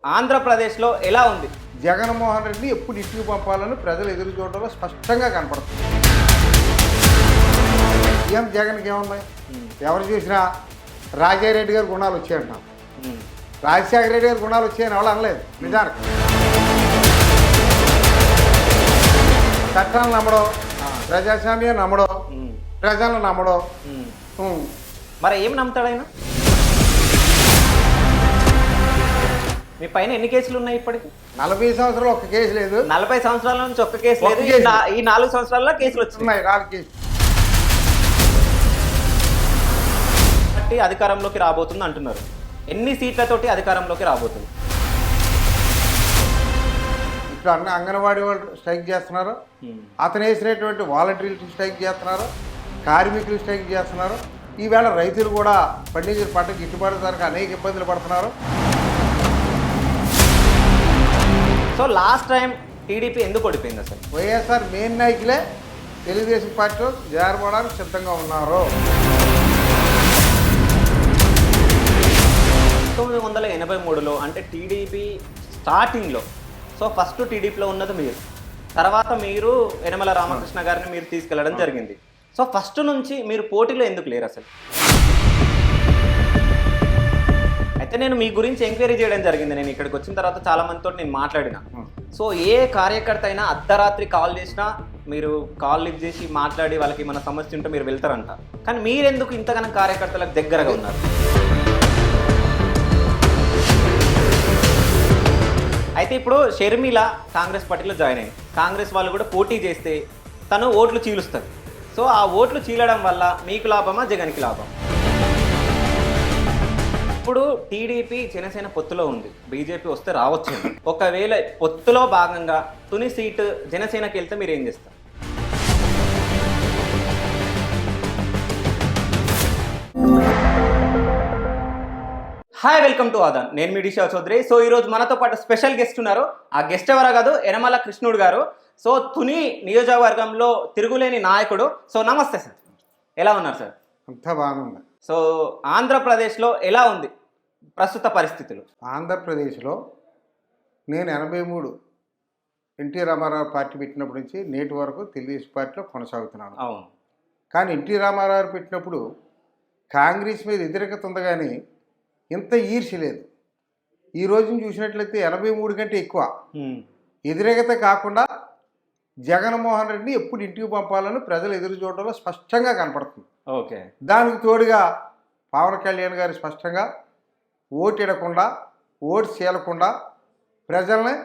ఆంధ్రప్రదేశ్లో ఎలా ఉంది? జగన్మోహన్ రెడ్డి ఎప్పుడు ఇంటికి పంపాలని ప్రజలు ఎదురు చూడడంలో స్పష్టంగా కనపడుతుంది. ఏం జగన్కి ఏమున్నాయి? ఎవరు చూసినా రాజారెడ్డి గారి గుణాలు వచ్చాయంటున్నాం. రాజశేఖర రెడ్డి గారి గుణాలు వచ్చాయని ఎవరు అనలేదు. నిజానికి చట్టాలను నమ్మడం, ప్రజాస్వామ్యం నమ్మడం, ప్రజలను నమ్మడం. మరి ఏం నమ్ముతాడు ఆయన? మీ పైన ఎన్ని కేసులు ఉన్నాయి ఇప్పటికి? 40 సంవత్సరాలు ఒక్క కేసు లేదు. 40 సంవత్సరాల నుంచి ఒక్క కేసు లేదు. ఈ 4 సంవత్సరాల్లో కేసులు వచ్చినాయి. 4 కేసులు. అధికారంలోకి రాబోతుంది అంటున్నారు. ఎన్ని సీట్లతోటి అధికారంలోకి రాబోతుంది? ఇప్పుడు అంగన్వాడీ వాళ్ళు స్ట్రైక్ చేస్తున్నారు, అతను వేసినటువంటి వాలంటీర్లు స్ట్రైక్ చేస్తున్నారు, కార్మికులు స్ట్రైక్ చేస్తున్నారు. ఈవేళ రైతులు కూడా పండించిన పంట గిట్టుబాటు ధరకు అనేక ఇబ్బందులు పడుతున్నారు. సో లాస్ట్ టైం టీడీపీ ఎందుకు ఓడిపోయింది అసలు? వైఎస్ఆర్ మెయిన్ నాయకులే తెలుగుదేశం పార్టీలో చేరబడడానికి సిద్ధంగా ఉన్నారు. 1983లో అంటే టీడీపీ స్టార్టింగ్లో, సో ఫస్ట్ టీడీపీలో ఉన్నది మీరు, తర్వాత మీరు యనమల రామకృష్ణ గారిని మీరు తీసుకెళ్లడం జరిగింది. సో ఫస్ట్ నుంచి మీరు పోటీలో ఎందుకు లేరు అసలు? అయితే నేను మీ గురించి ఎంక్వైరీ చేయడం జరిగింది. నేను ఇక్కడికి వచ్చిన తర్వాత చాలా మందితో నేను మాట్లాడిన. సో ఏ కార్యకర్త అయినా అర్ధరాత్రి కాల్ చేసినా మీరు కాల్ లిఫ్ట్ చేసి మాట్లాడి వాళ్ళకి మన సమస్య ఉంటే మీరు వెళ్తారంట. కానీ మీరెందుకు ఇంతగానో కార్యకర్తలకు దగ్గరగా ఉన్నారు? అయితే ఇప్పుడు షర్మిల కాంగ్రెస్ పార్టీలో జాయిన్ అయింది. కాంగ్రెస్ వాళ్ళు కూడా పోటీ చేస్తే తను ఓట్లు చీలుస్తుంది. సో ఆ ఓట్లు చీలడం వల్ల మీకు లాభమా, జగన్కి లాభం? ఇప్పుడు టీడీపీ జనసేన పొత్తులో ఉంది, బీజేపీ వస్తే రావచ్చు. ఒకవేళ పొత్తులో భాగంగా తుని సీటు జనసేనకి వెళ్తే మీరు ఏం చేస్తారు? Hi, welcome to Aadan. నేను మీ డిషా చౌదరి. సో ఈరోజు మనతో పాటు స్పెషల్ గెస్ట్ ఉన్నారు. ఆ గెస్ట్ ఎవరో కాదు, యనమల కృష్ణుడు గారు. సో తుని నియోజకవర్గంలో తిరుగులేని నాయకుడు. సో నమస్తే సార్, ఎలా ఉన్నారు సార్? అంతా బాగుంది. సో ఆంధ్రప్రదేశ్లో ఎలా ఉంది ప్రస్తుత పరిస్థితులు? ఆంధ్రప్రదేశ్లో నేను 83 ఎన్టీ రామారావు పార్టీ పెట్టినప్పటి నుంచి నేటి వరకు తెలుగుదేశం పార్టీలో కొనసాగుతున్నాను. అవును. కానీ ఎన్టీ రామారావు పెట్టినప్పుడు కాంగ్రెస్ మీద వ్యతిరేకత ఉంది, కానీ ఇంత ఈర్ష్య లేదు. ఈ రోజున చూసినట్లయితే 83 కంటే ఎక్కువ వ్యతిరేకత కాకుండా జగన్మోహన్ రెడ్డిని ఎప్పుడు ఇంటికి పంపాలని ప్రజలు ఎదురు చూడడంలో స్పష్టంగా కనపడుతుంది. ఓకే. దానికి తోడుగా పవన్ కళ్యాణ్ గారు స్పష్టంగా ఓటు ఇడకుండా, ఓటు చీలకుండా ప్రజల్ని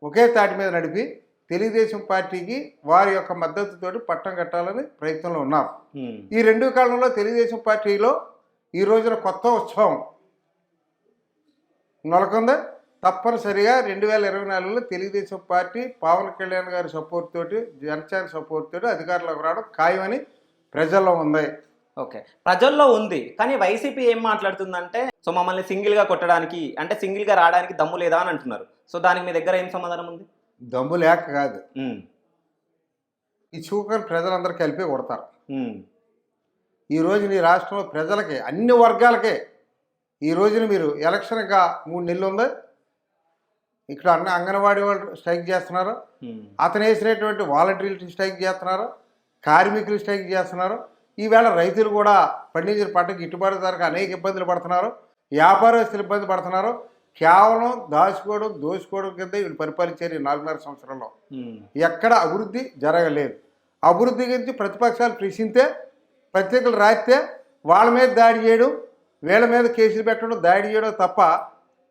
ఒకే తాటి మీద నడిపి తెలుగుదేశం పార్టీకి వారి యొక్క మద్దతుతోటి పట్టం కట్టాలని ప్రయత్నంలో ఉన్నారు. ఈ 2 కాలంలో తెలుగుదేశం పార్టీలో ఈ రోజున కొత్త ఉత్సవం నెలకొంది. తప్పనిసరిగా 2024లో తెలుగుదేశం పార్టీ పవన్ కళ్యాణ్ గారి సపోర్ట్ తోటి, జనసేన సపోర్ట్ తోటి అధికారంలోకి రావడం ఖాయమని ప్రజల్లో ఉంది. ఓకే, ప్రజల్లో ఉంది. కానీ వైసీపీ ఏం మాట్లాడుతుందంటే, సో మమ్మల్ని సింగిల్గా కొట్టడానికి, అంటే సింగిల్గా రావడానికి దమ్ము లేదా అని అంటున్నారు. సో దానికి మీ దగ్గర ఏం సమాధానం ఉంది? దమ్ము లేక కాదు, ఈ చూకని ప్రజలందరూ కలిపి కొడతారు. ఈ రోజు నీ రాష్ట్రంలో ప్రజలకి, అన్ని వర్గాలకే ఈ రోజున మీరు ఎలక్షన్ ఇంకా 3 నెలలు ఉంది. ఇక్కడ అంగన్వాడీ వాళ్ళు స్ట్రైక్ చేస్తున్నారు, అతను వేసినటువంటి వాలంటీర్లు స్ట్రైక్ చేస్తున్నారు, కార్మికులు స్ట్రైక్ చేస్తున్నారు. ఈవేళ రైతులు కూడా పండించిన పంట గిట్టుబాటు ధరకు అనేక ఇబ్బందులు పడుతున్నారు, వ్యాపారస్తులు ఇబ్బంది పడుతున్నారు. కేవలం దోచుకోవడం కింద వీళ్ళు పరిపాలించారు ఈ 4.5 సంవత్సరంలో. ఎక్కడ అభివృద్ధి జరగలేదు. అభివృద్ధి గురించి ప్రతిపక్షాలు ప్రశ్నిస్తే, పత్రికలు రాస్తే వాళ్ళ మీద దాడి చేయడం, వీళ్ళ మీద కేసులు పెట్టడం, దాడి చేయడం తప్ప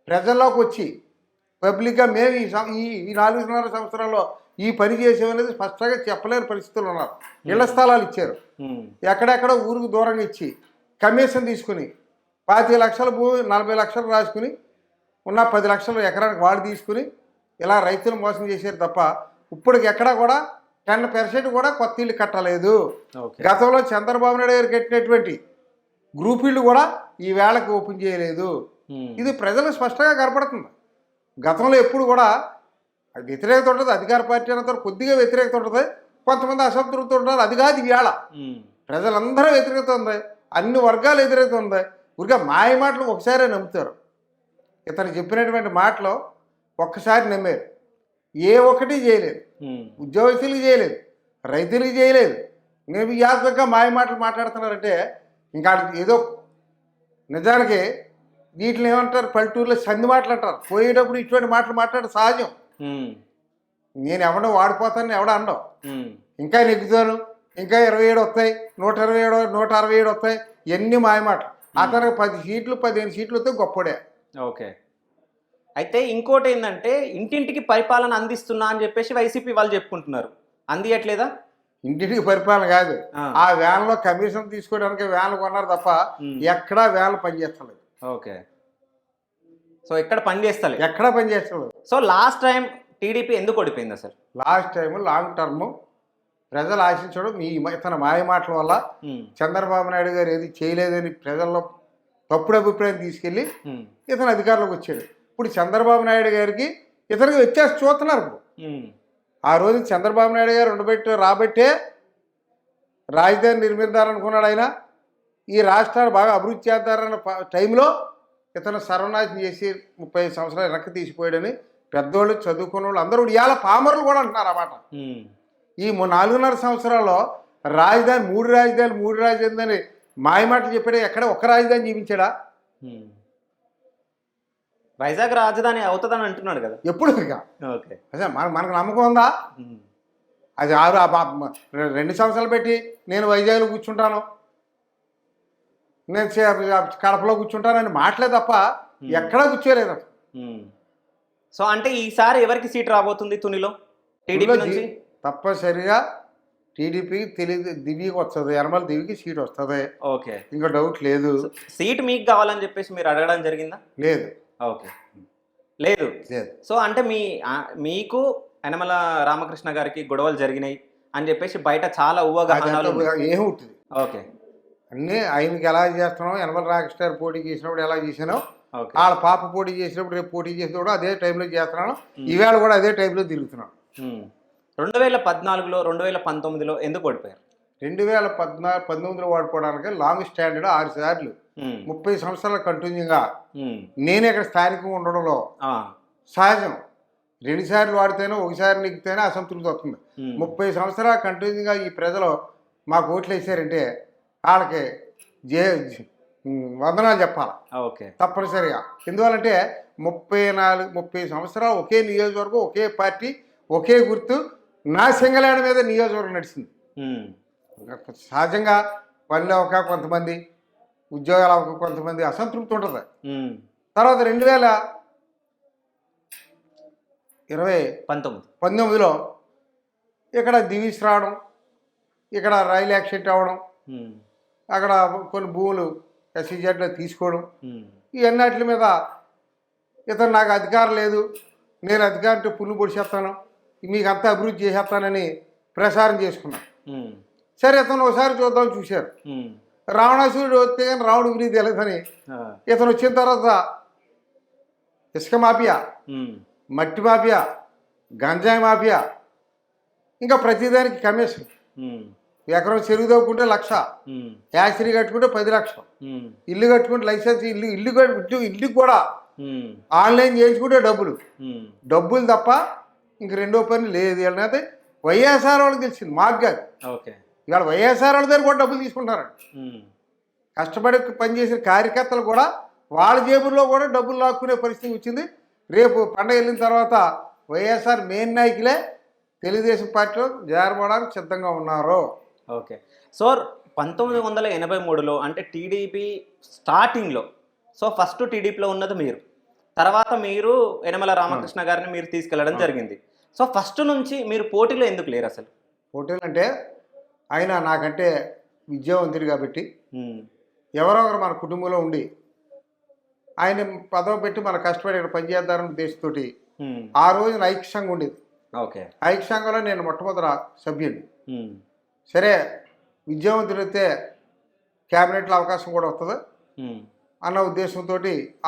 ప్రజల్లోకి వచ్చి పబ్లిక్గా మేము ఈ 4.5 సంవత్సరాల్లో ఈ పని చేసేమనేది స్పష్టంగా చెప్పలేని పరిస్థితులు ఉన్నారు. ఇళ్ల స్థలాలు ఇచ్చారు, ఎక్కడెక్కడో ఊరికి దూరంగా ఇచ్చి కమిషన్ తీసుకుని 25 లక్షల భూమి 40 లక్షలు రాసుకుని ఉన్న 10 లక్షలు ఎకరానికి వాడు తీసుకుని ఇలా రైతులు మోసం చేశారు తప్ప ఇప్పటికి ఎక్కడా కూడా 10% కూడా కొత్త ఇల్లు కట్టలేదు. గతంలో చంద్రబాబు నాయుడు గారు కట్టినటువంటి గ్రూప్ ఇల్లు కూడా ఈ వేళకి ఓపెన్ చేయలేదు. ఇది ప్రజలకు స్పష్టంగా కనపడుతుంది. గతంలో ఎప్పుడు కూడా వ్యతిరేకత ఉంటుంది, అధికార పార్టీ అనంత కొద్దిగా వ్యతిరేకత ఉంటుంది, కొంతమంది అసంతృప్తి ఉంటారు. అది కాదు ఈ వేళ ప్రజలందరూ వ్యతిరేకత ఉంది, అన్ని వర్గాలు వ్యతిరేకత ఉంది. ఊరికే మాయ మాటలు ఒకసారే నమ్ముతారు. ఇతను చెప్పినటువంటి మాటలు ఒక్కసారి నమ్మారు. ఏ ఒక్కటి చేయలేదు, ఉద్యోగస్తులకు చేయలేదు, రైతులకు చేయలేదు. నేను యాత్రగా మాయ మాటలు మాట్లాడుతున్నారంటే ఇంకా ఏదో నిజానికి వీటిని ఏమంటారు, పల్లెటూరులో సంధి మాటలు అంటారు. పోయేటప్పుడు ఇటువంటి మాటలు మాట్లాడడం సహజం. నేను ఎవడో వాడిపోతాను ఎవడో అనడం, ఇంకా నెగ్గుతాను, ఇంకా 27 వస్తాయి, 127, 167 వస్తాయి, ఎన్ని మాయ మాటలు. అతనికి 10 సీట్లు 15 సీట్లు వస్తే గొప్పడే. ఓకే. అయితే ఇంకోటి ఏంటంటే ఇంటింటికి పరిపాలన అందిస్తున్నా అని చెప్పేసి వైసీపీ వాళ్ళు చెప్పుకుంటున్నారు, అందియట్లేదా? ఇంటింటికి పరిపాలన కాదు, ఆ వ్యాన్లో కమిషన్ తీసుకోవడానికి వ్యాన్లు కొన్నారు తప్ప ఎక్కడా వ్యాన్లు పనిచేస్తలేదు. ఓకే. సో ఎక్కడ పని చేస్తలేదు, ఎక్కడా పనిచేస్తలేదు. సో లాస్ట్ టైం టీడీపీ ఎందుకు ఓడిపోయింది అసలు? లాస్ట్ టైం లాంగ్ టర్మ్ ప్రజలు ఆశించడం ఇతను మాయ మాటల వల్ల చంద్రబాబు నాయుడు గారు ఏది చేయలేదని ప్రజల్లో తప్పుడు అభిప్రాయం తీసుకెళ్ళి ఇతను అధికారంలోకి వచ్చాడు. ఇప్పుడు చంద్రబాబు నాయుడు గారికి ఇతనికి వ్యత్యాసం చూస్తున్నారు. ఇప్పుడు ఆ రోజు చంద్రబాబు నాయుడు గారు రాబట్టే రాజధాని నిర్మిద్దారనుకున్నాడు ఆయన. ఈ రాష్ట్రాన్ని బాగా అభివృద్ధి చేద్దారన్న టైంలో ఇతను సర్వనాశనం చేసి 35 సంవత్సరాలు వెనక్కి తీసిపోయాడని పెద్దోళ్ళు చదువుకున్న వాళ్ళు అందరూ ఇవాళ పామరులు కూడా అంటున్నారు అన్నమాట. ఈ 4.5 సంవత్సరాల్లో రాజధాని మూడు రాజధాని అని మాయమాటలు చెప్పాడు. ఎక్కడ ఒక్క రాజధాని చూపించాడా? వైజాగ్ రాజధాని అవుతుందని అంటున్నాడు కదా ఎప్పుడు. ఓకే. అదే మనకు నమ్మకం ఉందా? అది 2 సంవత్సరాలు పెట్టి నేను వైజాగ్లో కూర్చుంటాను, నేను కడపలో కూర్చుంటానని మాటలే తప్ప ఎక్కడా కూర్చోలేదు. సో అంటే ఈసారి ఎవరికి సీట్ రాబోతుంది తునిలో? టీడీపీ నుంచి తప్పనిసరిగా టీడీపీకి దివ్యకి వస్తుంది, యనమల దివ్యకి సీట్ వస్తుంది. ఓకే, ఇంకా డౌట్ లేదు. సీట్ మీకు కావాలని చెప్పేసి మీరు అడగడం జరిగిందా? లేదు. ఓకే, లేదు. సో అంటే మీకు యనమల రామకృష్ణ గారికి గొడవలు జరిగినాయి అని చెప్పేసి బయట చాలా ఊహాగానాలు ఏముంటుంది. ఓకే, అన్నీ ఆయనకి ఎలా చేస్తున్నావు, యనమల రామకృష్ణ పోటీ చేసినప్పుడు ఎలా చేసినావు, వాళ్ళ పాప పోటీ చేసినప్పుడు రేపు పోటీ చేసినప్పుడు అదే టైంలో చేస్తున్నాను, ఈవేళ కూడా అదే టైంలో తిరుగుతున్నాను. 2014లో 2019లో ఎందుకు ఓడిపోయారు? 2019లో ఓడిపోవడానికి లాంగ్ స్టాండర్డ్ 6 సార్లు 30 సంవత్సరాల కంటిన్యూగా నేనే ఇక్కడ స్థానికంగా ఉండడంలో సహజం. 2 సార్లు వాడితేనే ఒకసారి నెగ్గితేనే అసంతృప్తి వస్తుంది. 30 సంవత్సరాల కంటిన్యూగా ఈ ప్రజలు మాకు ఓట్లు వేసారంటే వాళ్ళకి వందనాలు చెప్పాలి. ఓకే, తప్పనిసరిగా. ఎందువల్లంటే 30 సంవత్సరాలు ఒకే నియోజకవర్గం, ఒకే పార్టీ, ఒకే గుర్తు, నా సింగలాండ్ మీద నియోజకవర్గం నడిచింది. సహజంగా పనులు అవ్వక కొంతమంది, ఉద్యోగాలు అవ్వక కొంతమంది అసంతృప్తి ఉంటుంది. తర్వాత 2019లో ఇక్కడ దివీస్ రావడం, ఇక్కడ రైలు యాక్సిడెంట్ అవ్వడం, అక్కడ కొన్ని భూములు ఎస్సీజెడ్లో తీసుకోవడం, ఇవన్నిటి మీద ఇతను నాకు అధికారం లేదు, నేను అధికారంతో పుల్లు పొడిచేస్తాను, మీకు అంతా అభివృద్ధి చేసేస్తానని ప్రసారం చేసుకున్నాను. సరే, ఇతను ఒకసారి చూద్దాం చూశారు. రావణాసురుడు వస్తే కానీ రావణ గురించి తెలియదని ఇతను వచ్చిన తర్వాత ఇసుక మాఫియా, మట్టి మాఫియా, గంజాయి మాఫియా, ఇంకా ప్రతిదానికి కమిషన్. ఎకరం చెరువు తవ్వుకుంటే 1,00,000, యాసిరీ కట్టుకుంటే 10 లక్షలు, ఇల్లు కట్టుకుంటే లైసెన్స్, ఇల్లు కూడా ఆన్లైన్ చేయించుకుంటే డబ్బులు తప్ప ఇంక రెండో పని లేదు. వీళ్ళనైతే వైఎస్ఆర్ వాళ్ళకి తెలిసింది, మాకు కాదు. ఇవాళ వైఎస్ఆర్ వాళ్ళ దగ్గర కూడా డబ్బులు తీసుకుంటారు. కష్టపడి పనిచేసిన కార్యకర్తలు కూడా వాళ్ళ జేబుల్లో కూడా డబ్బులు లాక్కునే పరిస్థితి వచ్చింది. రేపు పండగ వెళ్ళిన తర్వాత వైఎస్ఆర్ మెయిన్ నాయకులే తెలుగుదేశం పార్టీలో చేరబడడానికి సిద్ధంగా ఉన్నారు. ఓకే. సో 1983లో అంటే టీడీపీ స్టార్టింగ్లో, సో ఫస్ట్ టీడీపీలో ఉన్నది మీరు, తర్వాత మీరు యనమల రామకృష్ణ గారిని మీరు తీసుకెళ్లడం జరిగింది. సో ఫస్ట్ నుంచి మీరు పోటీలో ఎందుకు లేరు అసలు? పోటీలు అంటే ఆయన నాకంటే విద్యావంతుడు కాబట్టి ఎవరో ఒకరు మన కుటుంబంలో ఉండి ఆయన పదవి పెట్టి మన కష్టపడి ఇక్కడ పనిచేద్దారని ఉద్దేశంతో ఆ రోజున ఐక్య సంఘం ఉండేది. ఓకే, ఐక్య సంఘంలో నేను మొట్టమొదటి సభ్యుడిని. సరే, విద్యావంతుడు అయితే క్యాబినెట్లో అవకాశం కూడా వస్తుంది అన్న ఉద్దేశంతో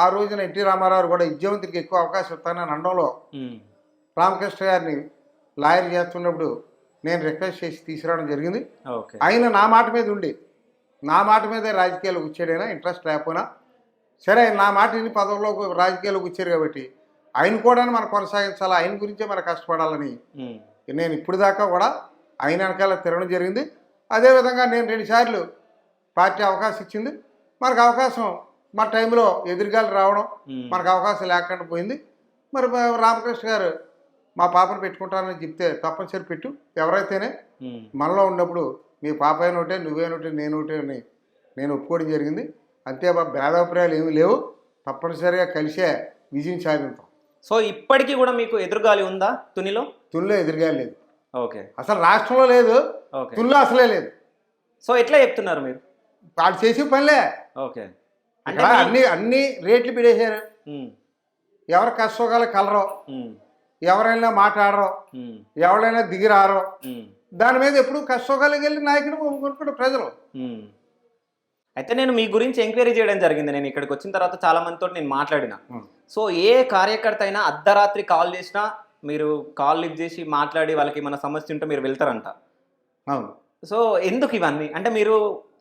ఆ రోజున ఎన్టీ రామారావు కూడా విద్యావంతుడికి ఎక్కువ అవకాశం ఇస్తానని అనడంలో రామకృష్ణ గారిని లాయర్ చేస్తున్నప్పుడు నేను రిక్వెస్ట్ చేసి తీసుకురావడం జరిగింది. ఆయన నా మాట మీద ఉండి, నా మాట మీదే రాజకీయాలు వచ్చాడైనా ఇంట్రెస్ట్ లేకపోయినా సరే నా మాట ఇన్ని పదవుల్లో రాజకీయాల్లోకి వచ్చారు కాబట్టి ఆయన కూడా మనం కొనసాగించాలి, ఆయన గురించే మనం కష్టపడాలని నేను ఇప్పుడు దాకా కూడా ఆయన వెనకాల తిరగడం జరిగింది. అదేవిధంగా నేను 2 సార్లు పార్టీ అవకాశం ఇచ్చింది, మనకు అవకాశం మన టైంలో ఎదురుగాలు రావడం మనకు అవకాశం లేకుండా పోయింది. మరి రామకృష్ణ గారు మా పాపను పెట్టుకుంటానని చెప్తే తప్పనిసరి పెట్టు, ఎవరైతేనే మనలో ఉన్నప్పుడు మీ పాప అయిన ఒకటే, నువ్వేనొకటి, నేను ఒకటే అని నేను ఒప్పుకోవడం జరిగింది. అంతే భేదాభిప్రాయాలు ఏమీ లేవు, తప్పనిసరిగా కలిసే విజయం సాధించాం. సో ఇప్పటికీ కూడా మీకు ఎదురుగాలి ఉందా తునిలో? తునిలో ఎదురుగాలి లేదు, ఓకే. అసలు రాష్ట్రంలో లేదు, తునిలో అసలే లేదు. సో ఎట్లా చెప్తున్నారు మీరు? వాళ్ళు చేసే పనిలే. ఓకే. అంటే అన్ని రేట్లు పెడేశారు, ఎవరు కష్టోగాలు కలరో, ఎవరైనా మాట్లాడరో, ఎవరైనా దిగిరారో, దాని మీద ఎప్పుడు కష్టోగాలకు వెళ్ళి నాయకుడు కొనుక్కుంటారు ప్రజలు. అయితే నేను మీ గురించి ఎంక్వైరీ చేయడం జరిగింది. నేను ఇక్కడికి వచ్చిన తర్వాత చాలా మందితో నేను మాట్లాడిన. సో ఏ కార్యకర్త అయినా అర్ధరాత్రి కాల్ చేసినా మీరు కాల్ లిఫ్ట్ చేసి మాట్లాడి వాళ్ళకి మన సమస్య ఉంటే మీరు వెళ్తారంట. అవును. సో ఎందుకు ఇవన్నీ? అంటే మీరు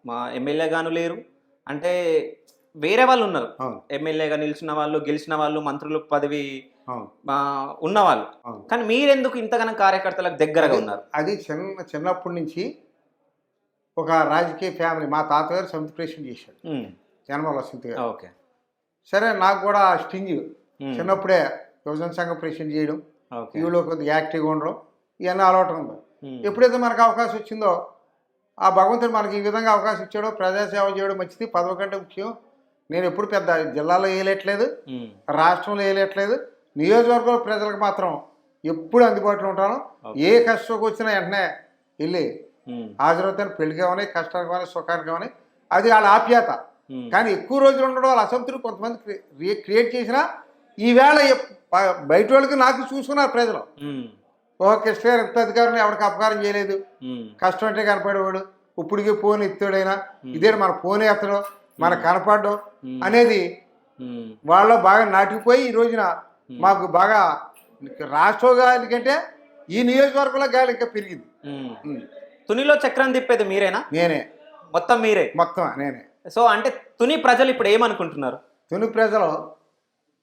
మా ఎమ్మెల్యేగాను లేరు, అంటే వేరే వాళ్ళు ఉన్నారు, ఎమ్మెల్యేగా నిలిచిన వాళ్ళు, గెలిచిన వాళ్ళు, మంత్రులు పదవి ఉన్నవాళ్ళు, కానీ మీరెందుకు ఇంతగానో కార్యకర్తలకు దగ్గరగా ఉన్నారు? అది చిన్నప్పటి నుంచి ఒక రాజకీయ ఫ్యామిలీ. మా తాతగారు సమితి ప్రెసిడెంట్ చేశాడు, జనమల సమితి గారు. ఓకే. సరే, నాకు కూడా స్టింగ్ చిన్నప్పుడే యువజన సంఘం ప్రెసిడెంట్ చేయడం, ఈవిలో కొద్దిగా యాక్టివ్గా ఉండడం, ఇవన్నీ అలవాటు ఉంది. ఎప్పుడైతే మనకు అవకాశం వచ్చిందో, ఆ భగవంతుడు మనకి ఈ విధంగా అవకాశం ఇచ్చాడో, ప్రజాసేవ చేయడం మంచిది, పదవి కంటే ముఖ్యం. నేను ఎప్పుడు పెద్ద జిల్లాలో వేయలేట్లేదు, రాష్ట్రంలో వేయలేట్లేదు, నియోజకవర్గంలో ప్రజలకు మాత్రం ఎప్పుడు అందుబాటులో ఉంటాను. ఏ కష్టంకి వచ్చినా వెంటనే వెళ్ళి హాజరవుతాను, పెళ్లికి కావని, కష్టానికి కావని, సుఖానికి కావని. అది వాళ్ళ ఆప్యాయత. కానీ ఎక్కువ రోజులు ఉండడం వాళ్ళ అసంతృప్తి కొంతమంది క్రియేట్ చేసినా, ఈవేళ బయట వాళ్ళకి నాకు చూసుకున్నారు ప్రజలు. ఓ కృష్ణ గారు ఎంత అధికారులు ఎవరికి అపకారం చేయలేదు, కష్టం అంటే కనపడేవాడు, ఇప్పటికీ ఫోన్ ఎత్తాడైనా ఇదే మన ఫోన్ ఎత్తడం, మనకు కనపడడం అనేది వాళ్ళ బాగా నాటిపోయి ఈ రోజున మాకు బాగా రాష్ట్ర గాలి కంటే ఈ నియోజకవర్గంలో గాలి ఇంకా పెరిగింది. తునిలో చక్రం తిప్పేది మీరేనా? నేనే, మొత్తం మీరే? మొత్తం నేనే. సో అంటే తుని ప్రజలు ఇప్పుడు ఏమనుకుంటున్నారు? తుని ప్రజలు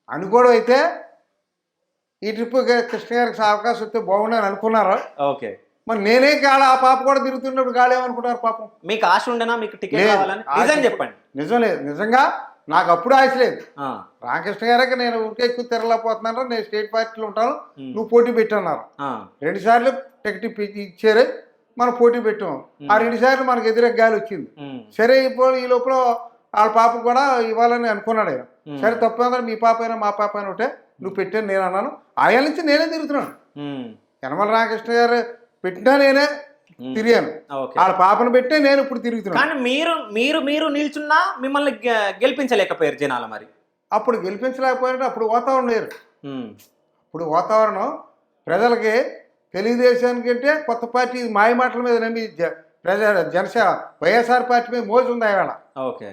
అనుకోవడం అయితే ఈ ట్రిప్ కృష్ణ గారికి అవకాశం వస్తే బాగుండని అనుకున్నారు. ఓకే. మరి నేనే గాలి, ఆ పాప కూడా తిరుగుతున్నప్పుడు గాలి ఏమనుకుంటారు పాపం. మీకు ఆశ ఉండనా మీకు టికెట్ కావాలని? నిజం చెప్పండి. నిజం లేదు, నిజంగా నాకు అప్పుడు ఆశ లేదు. రామకృష్ణ గారికి నేను ఊరికే ఎక్కువ తిరగలేకపోతున్నాను, నేను స్టేట్ పార్టీలో ఉంటాను, నువ్వు పోటీ పెట్టన్నారు. 2 సార్లు టికెట్ ఇచ్చారు, మనం పోటీ పెట్టాం. ఆ 2 సార్లు మనకు ఎదురే గాలి వచ్చింది. సరే, ఇప్పుడు ఈ లోపల వాళ్ళ పాప కూడా ఇవ్వాలని అనుకున్నాడు ఆయన. సరే, తప్పేందా మీ పాప అయినా మా పాప అయినా ఒకటే, నువ్వు పెట్టాను నేను అన్నాను. ఆయన నుంచి నేనే తిరుగుతున్నాను. యనమల రామకృష్ణ గారు పెట్టినా నేనే తిరిగాను, వాళ్ళ పాపను పెట్టే నేను ఇప్పుడు తిరుగుతున్నాను. కానీ మీరు నిల్చున్నా మిమ్మల్ని గెలిపించలేకపోయారు జనాలు. మరి అప్పుడు గెలిపించలేకపోయారంటే అప్పుడు వాతావరణం లేరు. ఇప్పుడు వాతావరణం ప్రజలకి తెలుగుదేశానికి అంటే కొత్త పార్టీ మాయ మాటల మీద నమ్మి జనసేన వైఎస్ఆర్ పార్టీ మీద మోజు ఉంది ఆయన. ఓకే.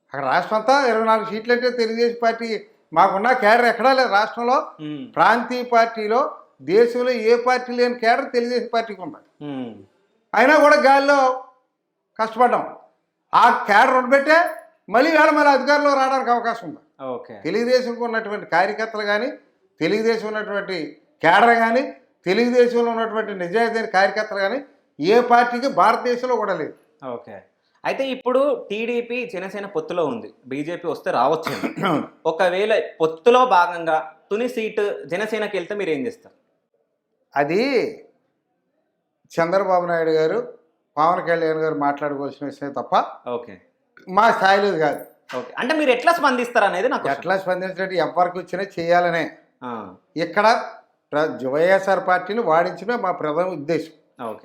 అక్కడ రాష్ట్రం అంతా 24 సీట్లు అంటే తెలుగుదేశం పార్టీ మాకున్న కేడర్ ఎక్కడా లేదు రాష్ట్రంలో. ప్రాంతీయ పార్టీలో దేశంలో ఏ పార్టీ లేని కేడర్ తెలుగుదేశం పార్టీకి ఉంది. అయినా కూడా గాలిలో కష్టపడ్డాం. ఆ కేడర్ ఉండబెట్టే మళ్ళీ మళ్ళీ అధికారంలో రావడానికి అవకాశం ఉంది. తెలుగుదేశంకు ఉన్నటువంటి కార్యకర్తలు కానీ, తెలుగుదేశం ఉన్నటువంటి కేడర్ కానీ, తెలుగుదేశంలో ఉన్నటువంటి నిజాయితీ కార్యకర్తలు కానీ ఏ పార్టీకి భారతదేశంలో కూడా లేదు. ఓకే. అయితే ఇప్పుడు టీడీపీ జనసేన పొత్తులో ఉంది, బీజేపీ వస్తే రావచ్చు. ఒకవేళ పొత్తులో భాగంగా తుని సీటు జనసేనకి వెళ్తే మీరు ఏం చేస్తారు? అది చంద్రబాబు నాయుడు గారు, పవన్ కళ్యాణ్ గారు మాట్లాడుకోవాల్సిన విషయం తప్ప ఓకే మా స్థాయిలో కాదు. ఓకే. అంటే మీరు ఎట్లా స్పందిస్తారు అనేది నాకు. ఎట్లా స్పందించినట్టు ఎవరికి వచ్చినా చేయాలనే ఇక్కడ వైఎస్ఆర్ పార్టీని వాడించడమే మా ప్రధాన ఉద్దేశం.